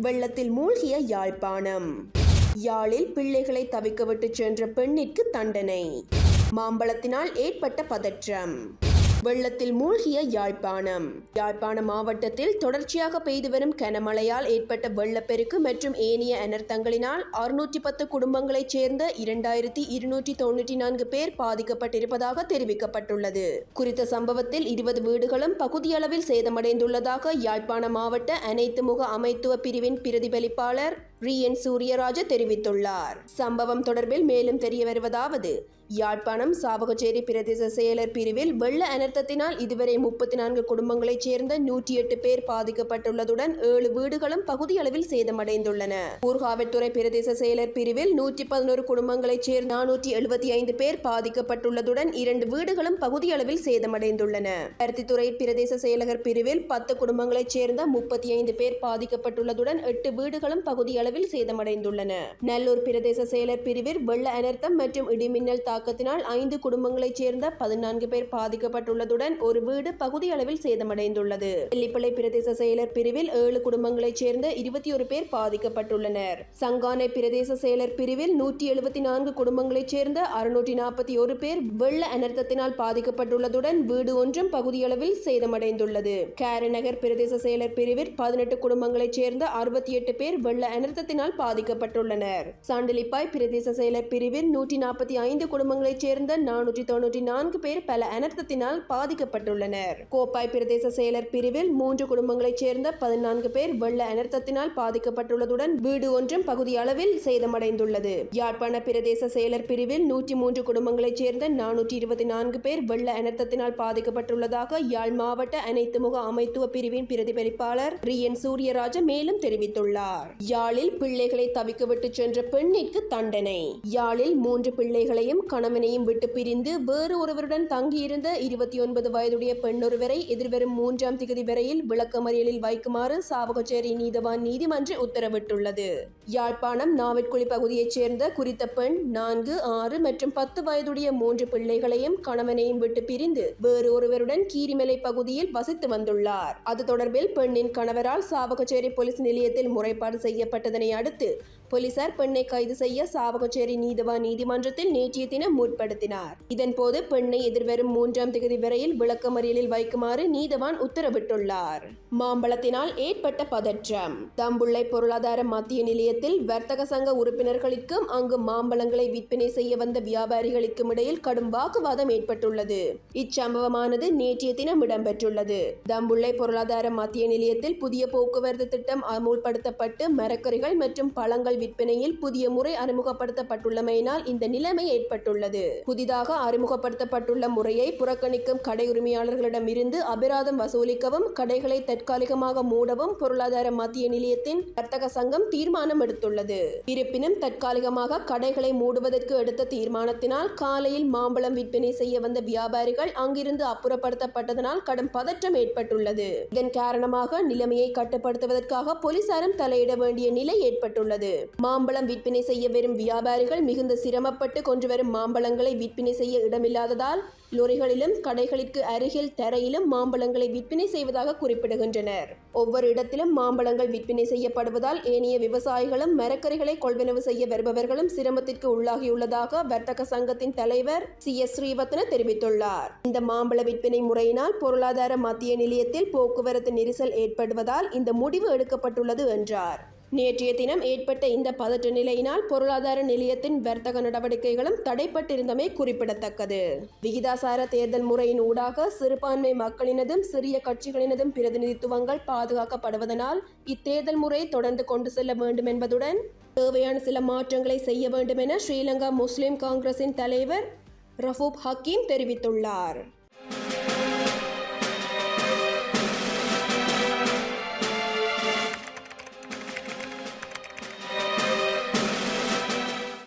வெள்ளத்தில் மூழ்கிய யாழ்ப்பாணம். யாழில் பிள்ளைகளை தவிக்கவிட்டு சென்ற பெண்ணிற்கு தண்டனை. மாம்பழத்தினால் ஏற்பட்ட பதற்றம். வெள்ளத்தில் மூழ்கிய யாழ்ப்பாணம். யாழ்ப்பாண மாவட்டத்தில் தொடர்ச்சியாக பெய்து வரும் கனமழையால் ஏற்பட்ட வெள்ளப்பெருக்கு மற்றும் ஏனைய அனர்த்தங்களினால் 610 குடும்பங்களைச் சேர்ந்த 2294 பேர் பாதிக்கப்பட்டிருப்பதாக தெரிவிக்கப்பட்டுள்ளது. குறித்த சம்பவத்தில் 20 வீடுகளும் பகுதியளவில் சேதமடைந்துள்ளதாக யாழ்ப்பாண மாவட்ட அனைத்து முக அமைத்துவ பிரிவின் பிரதிபலிப்பாளர் ரியன் சூரியராஜ தெரிவித்துள்ளார். சம்பவம் தொடர்பில் மேலும் தெரிய வருவதாவது: யாழ்ப்பாணம் சாவகச்சேரி பிரதேச செயலர் பிரிவில் வெள்ள அனர்த்தத்தினால் இதுவரை 34 குடும்பங்களைச் சேர்ந்த 108 பேர் பாதிக்கப்பட்டுள்ளதுடன் 7 வீடுகளும் பகுதியளவில் சேதமடைந்துள்ளன. ஊர்காவற்துறை பிரதேச செயலர் பிரிவில் 111 குடும்பங்களைச் சேர்ந்த 475 பேர் பாதிக்கப்பட்டுள்ளதுடன் 2 வீடுகளும் பகுதியளவில் சேதமடைந்துள்ளன. பருத்தித்துறை பிரதேச செயலகர் பிரிவில் 10 குடும்பங்களைச் சேர்ந்த 35 பேர் பாதிக்கப்பட்டுள்ளதுடன் 8 வீடுகளும் பகுதியளவில் சேதமடைந்துள்ளன. நல்லூர் பிரதேச செயலர் பிரிவில் வெள்ள அனர்த்தம் மற்றும் இடிமின்னல் தாக்கத்தினால் 5 குடும்பங்களைச் சேர்ந்த 14 பேர் பாதிக்கப்பட்டுள்ளதுடன் ஒரு வீடு பகுதியளவில் சேதமடைந்துள்ளது. வெள்ளிப்பளை பிரதேச செயலர் பிரிவில் 7 குடும்பங்களைச் சேர்ந்த 21 பேர் பாதிக்கப்பட்டுள்ளனர். சங்கானை பிரதேச செயலர் பிரிவில் 174 குடும்பங்களைச் சேர்ந்த 641 பேர் வெள்ள அனர்த்தத்தினால் பாதிக்கப்பட்டுள்ளதுடன் வீடு ஒன்றும் பகுதியளவில் சேதமடைந்துள்ளது. காரநகர் பிரதேச செயலர் பிரிவில் 18 குடும்பங்களைச் சேர்ந்த 68 பேர் வெள்ள அனர்த்தத்தினால் பாதிக்கப்பட்டுள்ளனர். சாண்டிலிப்பாய் பிரதேச செயலர் பிரிவில் 145 குடும்பங்களைச் சேர்ந்த 494 பேர் பல அனர்த்தத்தினால் பாதிக்கப்பட்டுள்ளனர். கோப்பாய் பிரதேச செயலர் பிரிவில் 3 குடும்பங்களைச் சேர்ந்த 14 பேர் வெள்ள அனர்த்தத்தினால் பாதிக்கப்பட்டுள்ளதுடன் வீடு ஒன்றும் பகுதியளவில் சேதமடைந்துள்ளது. யாழ்ப்பாண பிரதேச செயலர் பிரிவில் 103 குடும்பங்களைச் சேர்ந்த 424 பேர் வெள்ள அனர்த்தத்தினால் பாதிக்கப்பட்டுள்ளதாக யாழ் மாவட்ட அனைத்து முக அமைத்துவ பிரிவின் பிரதிபலிப்பாளர் ரியன் சூரியராஜ மேலும் தெரிவித்துள்ளார். யாழில் பிள்ளைகளை தவிக்கவிட்டு சென்ற பெண்ணிற்கு தண்டனை. யாழில் 3 பிள்ளைகளையும் கணவனையும் விட்டு பிரிந்து வேறு ஒருவருடன் தங்கியிருந்த 29 வயதுடைய பெண்ணொருவரை எதிர்வரும் 3ஆம் திகதி வரையில் விளக்கமறியலில் வைக்குமாறு சாவகச்சேரி நீதவான் நீதிமன்றம் உத்தரவிட்டுள்ளது. யாழ்ப்பாணம் நாவற்குழி பகுதியைச் சேர்ந்த குறித்த பெண் 4, 6 மற்றும் 10 வயதுடைய 3 பிள்ளைகளையும் கணவனையும் விட்டு பிரிந்து வேறு ஒருவருடன் கீரிமலை பகுதியில் வசித்து வந்துள்ளார். அது தொடர்பில் பெண்ணின் கணவரால் சாவகச்சேரி போலீஸ் நிலையத்தில் முறைப்பாடு செய்யப்பட்டதனை அடுத்து போலீசார் பெண்ணை கைது செய்ய சாவகச்சேரி நீதவான் நீதிமன்றத்தில் நேற்றைய தினம் முற்படுத்தினார். இதன்போது பெண்ணை எதிர்வரும் 3ஆம் தேதி வரையில் விளக்கமறியலில் வைக்குமாறு நீதவான் உத்தரவிட்டுள்ளார். மாம்பழத்தினால் ஏற்பட்ட பதற்றம். தம்புள்ளை பொருளாதார மத்திய நிலையத்தில் வர்த்தக சங்க உறுப்பினர்களுக்கும் அங்கு மாம்பழங்களை விற்பனை செய்ய வந்த வியாபாரிகளுக்கும் இடையில் கடும் வாக்குவாதம் ஏற்பட்டுள்ளது. இச்சம்பவமானது நேற்றைய தினம் இடம்பெற்றுள்ளது. தம்புள்ளை பொருளாதார மத்திய நிலையத்தில் புதிய போக்குவரத்து திட்டம் அமுல்படுத்தப்பட்டு மரக்கறிகள் மற்றும் பழங்கள் விற்பனையில் புதிய முறை அறிமுகப்படுத்தப்பட்டுள்ளமையினால் இந்த நிலைமை ஏற்பட்டுள்ளது. புதிதாக அறிமுகப்படுத்தப்பட்டுள்ள முறையை புறக்கணிக்கும் கடை உரிமையாளர்களிடமிருந்து அபராதம் வசூலிக்கவும் கடைகளை தற்காலிகமாக மூடவும் பொருளாதார மத்திய நிலையத்தின் வர்த்தக சங்கம் தீர்மானம் எடுத்துள்ளது. இருப்பினும் தற்காலிகமாக கடைகளை மூடுவதற்கு எடுத்த தீர்மானத்தினால் காலையில் மாம்பழம் விற்பனை செய்ய வந்த வியாபாரிகள் அங்கிருந்து அப்புறப்படுத்தப்பட்டதனால் கடும் பதற்றம் ஏற்பட்டுள்ளது. இதன் காரணமாக நிலைமையை கட்டுப்படுத்துவதற்காக போலீசாரும் தலையிட வேண்டிய நிலை ஏற்பட்டுள்ளது. மாம்பழம் விற்பனை செய்ய வரும் வியாபாரிகள் மிகுந்த சிரமப்பட்டு கொண்டு வரும் மாம்பழங்களை விற்பனை செய்ய இடமில்லாததால் லொரிகளிலும் கடைகளுக்கு அருகில் தரையிலும் மாம்பழங்களை விற்பனை செய்வதாக குறிப்பிடுகின்றனர். ஒவ்வொரு இடத்திலும் மாம்பழங்கள் விற்பனை செய்யப்படுவதால் ஏனைய விவசாயிகளும் மரக்கறிகளை கொள்வனவு செய்ய வருபவர்களும் சிரமத்திற்கு உள்ளாகியுள்ளதாக வர்த்தக சங்கத்தின் தலைவர் CS ஸ்ரீவத்ன தெரிவித்துள்ளார். இந்த மாம்பழ விற்பனை முறையினால் பொருளாதார மத்திய நிலையத்தில் போக்குவரத்து நெரிசல் ஏற்படுவதால் இந்த முடிவு எடுக்கப்பட்டுள்ளது என்றார். நேற்றைய தினம் ஏற்பட்ட இந்த பதற்ற நிலையினால் பொருளாதார நிலையத்தின் வர்த்தக நடவடிக்கைகளும் தடைப்பட்டிருந்தமை குறிப்பிடத்தக்கது. விகிதாசார தேர்தல் முறையின் ஊடாக சிறுபான்மை மக்களினதும் சிறிய கட்சிகளினதும் பிரதிநிதித்துவங்கள் பாதுகாக்கப்படுவதனால் இத்தேர்தல் முறை தொடர்ந்து கொண்டு செல்ல வேண்டும் என்பதுடன் தேவையான சில மாற்றங்களை செய்ய வேண்டும் என ஸ்ரீலங்கா முஸ்லிம் காங்கிரசின் தலைவர் ரஃபூப் ஹக்கீம் தெரிவித்துள்ளார்.